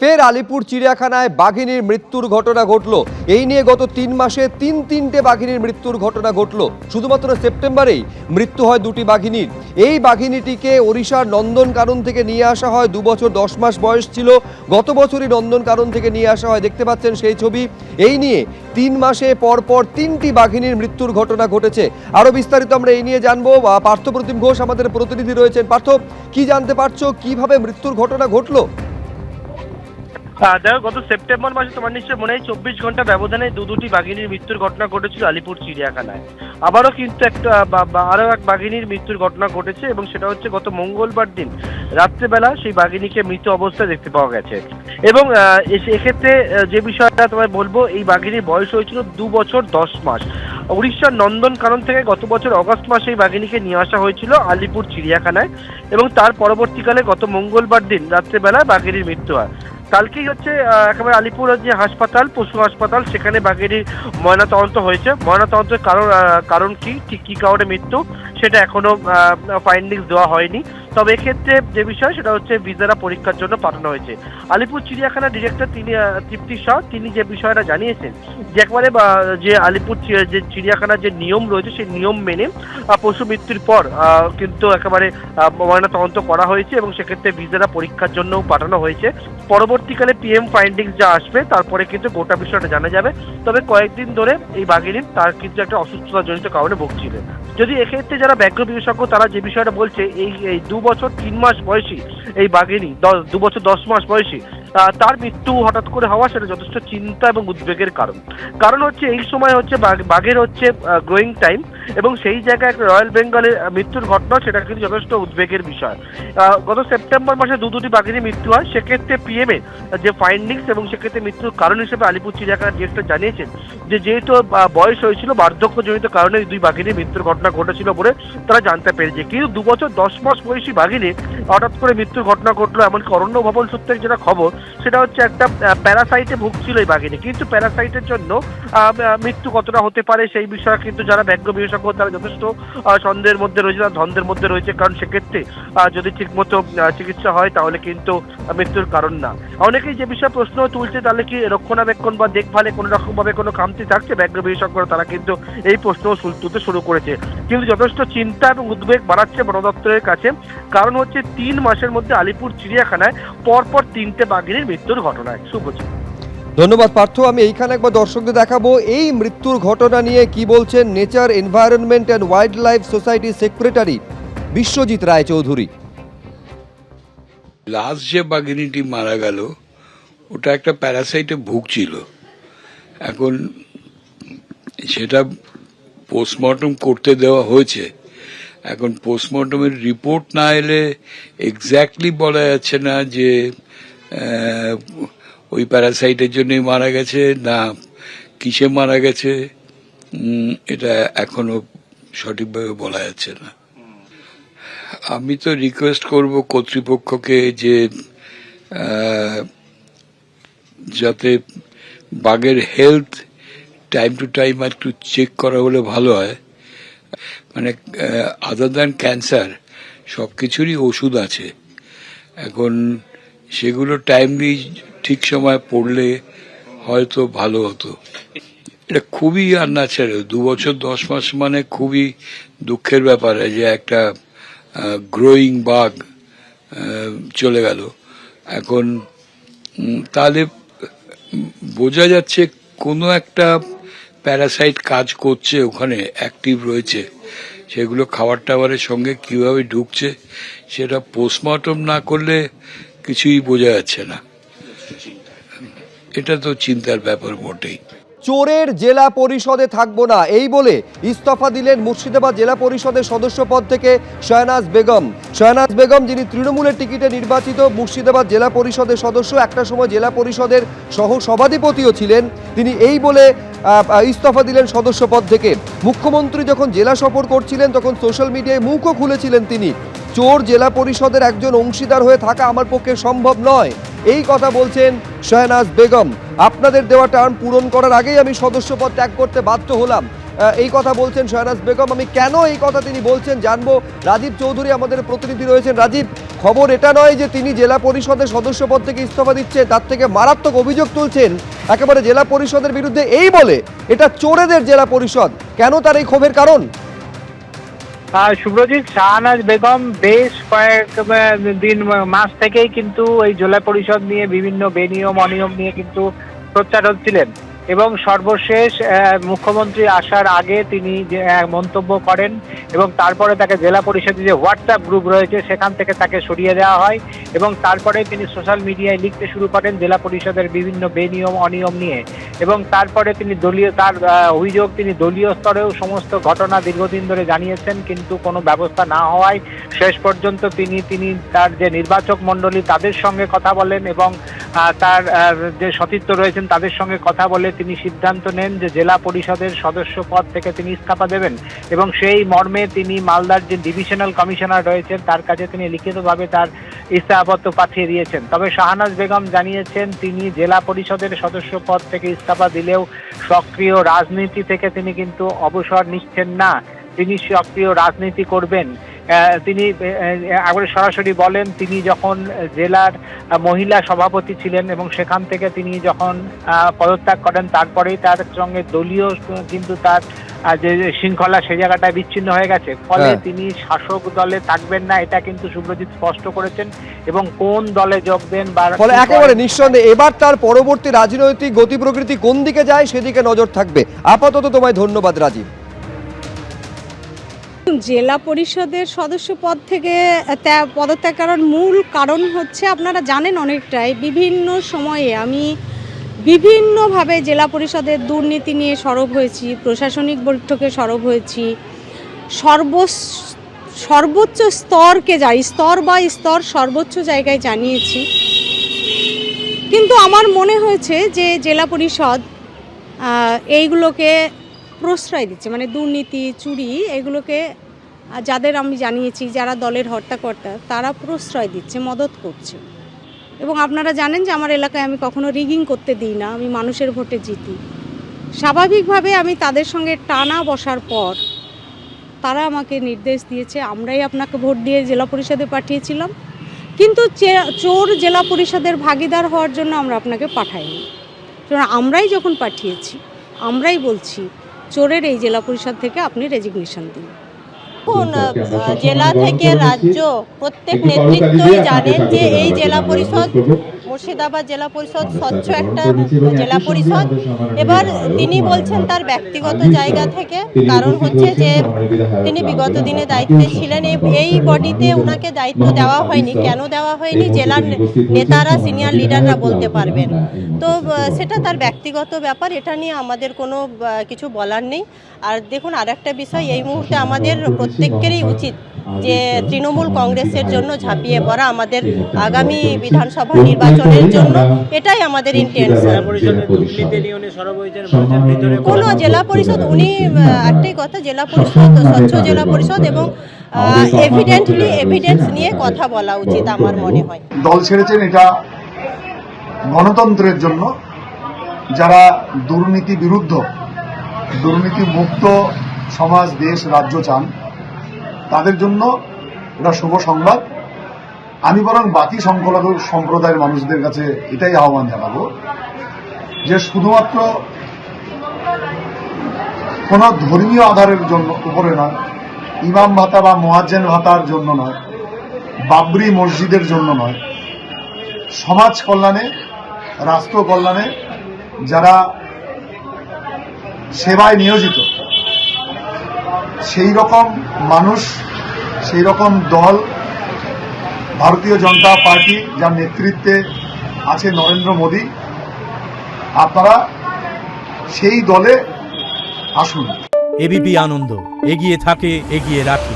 ফের আলিপুর চিড়িয়াখানায় বাঘিনীর মৃত্যুর ঘটনা ঘটল। এই নিয়ে গত ৩ মাসে তিনটে বাঘিনীর মৃত্যুর ঘটনা ঘটল। শুধুমাত্র সেপ্টেম্বরেই মৃত্যু হয় 2টি বাঘিনীর। এই বাঘিনীটিকে ওড়িশার নন্দনকানন থেকে নিয়ে আসা হয়। 2 বছর 10 মাস বয়স ছিল। গত বছরই নন্দনকানন থেকে নিয়ে আসা হয়। দেখতে পাচ্ছেন সেই ছবি। এই নিয়ে 3 মাসে পরপর 3টি বাঘিনীর মৃত্যুর ঘটনা ঘটেছে। আরো বিস্তারিত আমরা এই নিয়ে জানবো। পার্থপ্রতিম ঘোষ আমাদের প্রতিনিধি রয়েছেন। পার্থ, কি জানতে পারছো, কিভাবে মৃত্যুর ঘটনা ঘটলো? দেখো, গত সেপ্টেম্বর মাসে তোমার নিশ্চয় মনে হয় 24 ঘন্টা ব্যবধানে দুটি বাঘিনীর মৃত্যুর ঘটনা ঘটেছিল আলিপুর চিড়িয়াখানায়। আবারও কিন্তু আরো এক বাঘিনীর মৃত্যুর ঘটনা ঘটেছে এবং সেটা হচ্ছে গত মঙ্গলবার দিন রাত্রেবেলা সেই বাঘিনীকে মৃত অবস্থায় দেখতে পাওয়া গেছে। এবং এক্ষেত্রে যে বিষয়টা তোমায় বলবো, এই বাঘিনীর বয়স হয়েছিল 2 বছর 10 মাস। উড়িষ্যার নন্দনকানন থেকে গত বছর অগস্ট মাসে এই বাঘিনীকে নিয়ে আসা হয়েছিল আলিপুর চিড়িয়াখানায় এবং তার পরবর্তীকালে গত মঙ্গলবার দিন রাত্রেবেলা বাঘিনীর মৃত্যু হয়। কালকেই হচ্ছে একেবারে আলিপুর যে হাসপাতাল, পশু হাসপাতাল, সেখানে বাঘিনীর ময়নাতদন্ত হয়েছে। ময়নাতদন্তের কারণ কি, ঠিক কি কারণে মৃত্যু, সেটা এখনো ফাইন্ডিংস দেওয়া হয়নি। তবে এক্ষেত্রে যে বিষয় সেটা হচ্ছে ভিজারা পরীক্ষার জন্য পাঠানো হয়েছে। আলিপুর চিড়িয়াখানার ডিরেক্টর তৃপ্তি শাহ তিনি যে বিষয়টা জানিয়েছেন যে একবারে যে আলিপুর যে চিড়িয়াখানার যে নিয়ম রয়েছে সেই নিয়ম মেনে পশু মৃত্যুর পর কিন্তু একেবারে ময়নাতদন্ত করা হয়েছে এবং সেক্ষেত্রে ভিজারা পরীক্ষার জন্যও পাঠানো হয়েছে। পরবর্তীকালে পিএম ফাইন্ডিংস যা আসবে তারপরে কিন্তু গোটা বিষয়টা জানা যাবে। তবে কয়েকদিন ধরে এই বাঘিনী তার কিন্তু একটা অসুস্থতাজনিত কারণে ভুগছিলেন। যদি এক্ষেত্রে যারা ব্যাঘ্র বিশেষজ্ঞ তারা যে বিষয়টা বলছে, এই 2 বছর 3 মাস বয়সী এই বাঘিনী 2 বছর 10 মাস বয়সী তার মৃত্যু হঠাৎ করে হওয়া সেটা যথেষ্ট চিন্তা এবং উদ্বেগের কারণ হচ্ছে এই সময় হচ্ছে বাঘের হচ্ছে গ্রোয়িং টাইম এবং সেই জায়গায় একটা রয়্যাল বেঙ্গলের মৃত্যুর ঘটনা, সেটা কিন্তু যথেষ্ট উদ্বেগের বিষয়। গত সেপ্টেম্বর মাসে দুটি বাঘিনীর মৃত্যু হয়। সেক্ষেত্রে পিএম এর যে ফাইন্ডিংস এবং সেক্ষেত্রে মৃত্যুর কারণ হিসেবে আলিপুর চিড়িয়াখানার ডিরেক্টর জানিয়েছেন যে যেহেতু বয়স হয়েছিল বার্ধক্যজনিত কারণে এই 2 বাঘিনীর মৃত্যুর ঘটনা ঘটেছিল বলে তারা জানতে পেরেছে। কিন্তু 2 বছর 10 মাস বয়সী বাঘিনী হঠাৎ করে মৃত্যুর ঘটনা ঘটলো। এমনকি অরণ্য ভবন সূত্রে যেটা খবর সেটা হচ্ছে একটা প্যারাসাইটে ভুগছিল এই বাঘিনী। কিন্তু প্যারাসাইটের জন্য মৃত্যু কতটা হতে পারে সেই বিষয়ে কিন্তু যারা ব্যাঘ্র বিশেষজ্ঞ তারা যথেষ্ট সন্দেহের মধ্যে রয়েছে, তারা দ্বন্দ্বের মধ্যে রয়েছে। কারণ সেক্ষেত্রে যদি ঠিকমতো চিকিৎসা হয় তাহলে কিন্তু মৃত্যুর কারণ না। অনেকেই যে বিষয়ে প্রশ্ন তুলছে, তাহলে কি রক্ষণাবেক্ষণ বা দেখভালে কোনো রকম ভাবে কোনো খামতি থাকছে? ব্যাঘ্র বিশেষজ্ঞরা তারা কিন্তু এই প্রশ্ন তুলতে শুরু করেছে। কিন্তু যথেষ্ট চিন্তা এবং উদ্বেগ বাড়াচ্ছে বন দপ্তরের কাছে। কারণ হচ্ছে 3 মাসের মধ্যে আলিপুর চিড়িয়াখানায় পরপর 3টে বাঘিনীর মৃত্যুর ঘটনায়। শুভজিৎ, ধন্যবাদ পার্থ। আমি এইখানে একবার দর্শকদের দেখাবো এই মৃত্যুর ঘটনা নিয়ে কি বলছেন nature, environment and wild life সোসাইটির সেক্রেটারি বিশ্বজিৎ রায়চৌধুরী। লাস্ট যে বাঘিনীটি মারা গেল ওটা একটা প্যারাসাইটে ভুগছিল। এখন সেটা পোস্টমর্টম করতে দেওয়া হয়েছে। এখন পোস্টমর্টমের রিপোর্ট না এলে এক্স্যাক্টলি বলা যাচ্ছে না যে ওই প্যারাসাইটের জন্যই মারা গেছে না কিসে মারা গেছে, এটা এখনো সঠিকভাবে বলা যাচ্ছে না। আমি তো রিকোয়েস্ট করব কর্তৃপক্ষকে যে যাতে বাঘের হেলথ টাইম টু টাইম একটু চেক করা হলে ভালো হয়। মানে আদার দ্যান ক্যান্সার সব কিছুরই ওষুধ আছে। এখন সেগুলো টাইমলি ঠিক সময় পড়লে হয়তো ভালো হতো। এটা খুবই আনন্যাচারাল। 2 বছর 10 মাস মানে খুবই দুঃখের ব্যাপার যে একটা গ্রোয়িং বাঘ চলে গেল। এখন তাহলে বোঝা যাচ্ছে কোনো একটা প্যারাসাইট কাজ করছে ওখানে, অ্যাক্টিভ রয়েছে। সেগুলো খাবার টাবারের সঙ্গে কিভাবে ঢুকছে সেটা পোস্টমর্টম না করলে কিছুই বোঝা যাচ্ছে না। এটা তো চিন্তার ব্যাপার বটেই। চোরের জেলা পরিষদে থাকবো না এই বলে ইস্তফা দিলেন মুর্শিদাবাদ জেলা পরিষদের সদস্য পদ থেকে শাহনাজ বেগম। শাহনাজ বেগম যিনি তৃণমূলের টিকিটে নির্বাচিত মুর্শিদাবাদ জেলা পরিষদের সদস্য, একটা সময় জেলা পরিষদের সহ সভাধিপতিও ছিলেন, তিনি এই বলে ইস্তফা দিলেন সদস্য পদ থেকে। মুখ্যমন্ত্রী যখন জেলা সফর করছিলেন তখন সোশ্যাল মিডিয়ায় মুখও খুলেছিলেন তিনি, চোর জেলা পরিষদের একজন অংশীদার হয়ে থাকা আমার পক্ষে সম্ভব নয়, এই কথা বলছেন শাহনাজ বেগম। আপনাদের দেওয়া টার্ম পূরণ করার আগেই আমি সদস্য পদ ত্যাগ করতে বাধ্য হলাম, এই কথা বলছেন শাহনাজ বেগম। আমি কেন এই কথা তিনি বলছেন জানবো। রাজীব চৌধুরী আমাদের প্রতিনিধি রয়েছেন। রাজীব, খবর এটা নয় যে তিনি জেলা পরিষদের সদস্য পদ থেকে ইস্তফা দিচ্ছেন, তার থেকে মারাত্মক অভিযোগ তুলছেন একেবারে জেলা পরিষদের বিরুদ্ধে, এই বলে এটা চোরেদের জেলা পরিষদ। কেন তার এই ক্ষোভের কারণ? শুভ্রজিৎ, শাহনাজ বেগম বেশ কয়েক মাস থেকেই কিন্তু এই জেলা পরিষদ নিয়ে বিভিন্ন বেনিয়ম অনিয়ম নিয়ে কিন্তু সোচ্চার হচ্ছিলেন এবং সর্বশেষ মুখ্যমন্ত্রী আসার আগে তিনি যে মন্তব্য করেন এবং তারপরে তাকে জেলা পরিষদের যে হোয়াটসঅ্যাপ গ্রুপ রয়েছে সেখান থেকে তাকে সরিয়ে দেওয়া হয় এবং তারপরে তিনি সোশ্যাল মিডিয়ায় লিখতে শুরু করেন জেলা পরিষদের বিভিন্ন বেনিয়ম অনিয়ম নিয়ে এবং তারপরে তিনি তার অভিযোগ তিনি দলীয় স্তরেও সমস্ত ঘটনা দীর্ঘদিন ধরে জানিয়েছেন, কিন্তু কোনো ব্যবস্থা না হওয়ায় শেষ পর্যন্ত তিনি তার যে নির্বাচক মণ্ডলী তাদের সঙ্গে কথা বলেন এবং তার যে সতীর্থ রয়েছেন তাদের সঙ্গে কথা বলে তিনি সিদ্ধান্ত নেন যে জেলা পরিষদের সদস্য পদ থেকে তিনি ইস্তফা দেবেন এবং সেই মর্মে তিনি মালদার যে ডিভিশনাল কমিশনার রয়েছেন তার কাছে তিনি লিখিতভাবে তার ইস্তফাপত্র পাঠিয়ে দিয়েছেন। তবে শাহনাজ বেগম জানিয়েছেন তিনি জেলা পরিষদের সদস্য পদ থেকে ইস্তফা দিলেও সক্রিয় রাজনীতি থেকে তিনি কিন্তু অবসর নিচ্ছেন না, তিনি সক্রিয় রাজনীতি করবেন। তিনি একবারে সরাসরি বলেন তিনি যখন জেলার মহিলা সভাপতি ছিলেন এবং সেখান থেকে তিনি যখন পদত্যাগ করেন তারপরেই তার সঙ্গে দলীয় কিন্তু তার যে শৃঙ্খলা সেই জায়গাটায় বিচ্ছিন্ন হয়ে গেছে, ফলে তিনি শাসক দলে থাকবেন না, এটা কিন্তু শুভ্রজিৎ স্পষ্ট করেছেন এবং কোন দলে যোগ দেন বা ফলে একেবারে নিঃসন্দেহে এবার তার পরবর্তী রাজনৈতিক গতি প্রকৃতি কোন দিকে যায় সেদিকে নজর থাকবে। আপাতত তোমায় ধন্যবাদ রাজীব। জেলা পরিষদের সদস্য পদ থেকে পদত্যাগ করার মূল কারণ হচ্ছে আপনারা জানেন অনেকটাই বিভিন্ন সময়ে আমি বিভিন্নভাবে জেলা পরিষদের দুর্নীতি নিয়ে সরব হয়েছি, প্রশাসনিক বৈঠকে সরব হয়েছি, সর্বোচ্চ স্তরকে স্তর সর্বোচ্চ জায়গায় জানিয়েছি। কিন্তু আমার মনে হয়েছে যে জেলা পরিষদ এইগুলোকে প্রশ্রয় দিচ্ছে, মানে দুর্নীতি চুরি এগুলোকে যাদের আমি জানিয়েছি যারা দলের হর্তাকর্তা তারা প্রশ্রয় দিচ্ছে, মদত করছে। এবং আপনারা জানেন যে আমার এলাকায় আমি কখনো রিগিং করতে দিই না, আমি মানুষের ভোটে জিতি। স্বাভাবিকভাবে আমি তাদের সঙ্গে টানা বসার পর তারা আমাকে নির্দেশ দিয়েছে আমরাই আপনাকে ভোট দিয়ে জেলা পরিষদে পাঠিয়েছিলাম, কিন্তু চোর জেলা পরিষদের ভাগিদার হওয়ার জন্য আমরা আপনাকে পাঠাইনি। আমরাই যখন পাঠিয়েছি আমরাই বলছি চোরের এই জেলা পরিষদ থেকে আপনি রেজিগনেশন দিন। এখন জেলা থেকে রাজ্য প্রত্যেক নেতৃত্বই জানেন যে এই জেলা পরিষদ মুর্শিদাবাদ জেলা পরিষদ স্বচ্ছ একটা জেলা পরিষদ। এবার তিনি বলছেন তার ব্যক্তিগত জায়গা থেকে, কারণ হচ্ছে যে তিনি বিগত দিনে দায়িত্বে ছিলেন, এই বডিতে ওনাকে দায়িত্ব দেওয়া হয়নি। কেন দেওয়া হয়নি জেলার নেতারা সিনিয়র লিডাররা বলতে পারবেন, তো সেটা তার ব্যক্তিগত ব্যাপার, এটা নিয়ে আমাদের কোনো কিছু বলার নেই। আর দেখুন আরেকটা বিষয়, এই মুহূর্তে আমাদের প্রত্যেকেরই উচিত যে তৃণমূল কংগ্রেসের জন্য ঝাঁপিয়ে পড়া আমাদের আগামী বিধানসভা নির্বাচনের জন্য, এটাই আমাদের ইন্টেনশন। কোনো জেলা পরিষদ উনি একটাই কথা, জেলা পরিষদ স্বচ্ছ জেলা পরিষদ এবং এভিডেন্স নিয়ে কথা বলা উচিত আমার মনে হয়। দল ছেড়েছেন এটা গণতন্ত্রের জন্য, যারা দুর্নীতি বিরুদ্ধ দুর্নীতি মুক্ত সমাজ দেশ রাজ্য চান তাদের জন্য এটা শুভ সংবাদ। আমি বরং বাকি সংখ্যালঘু সম্প্রদায়ের মানুষদের কাছে এটাই আহ্বান জানাবো যে শুধুমাত্র কোন ধর্মীয় আধারের জন্য উপরে নয়, ইমাম ভাতা বা মুয়াজ্জিন ভাতার জন্য নয়, বাবরি মসজিদের জন্য নয়, সমাজ কল্যাণে রাষ্ট্র কল্যাণে যারা সেবায় নিয়োজিত সেই রকম মানুষ, সেই রকম দল ভারতীয় জনতা পার্টি যার নেতৃত্বে আছে নরেন্দ্র মোদী, আপনারা সেই দলে আসুন। এবিপি আনন্দ, এগিয়ে থাকে, এগিয়ে রাখে।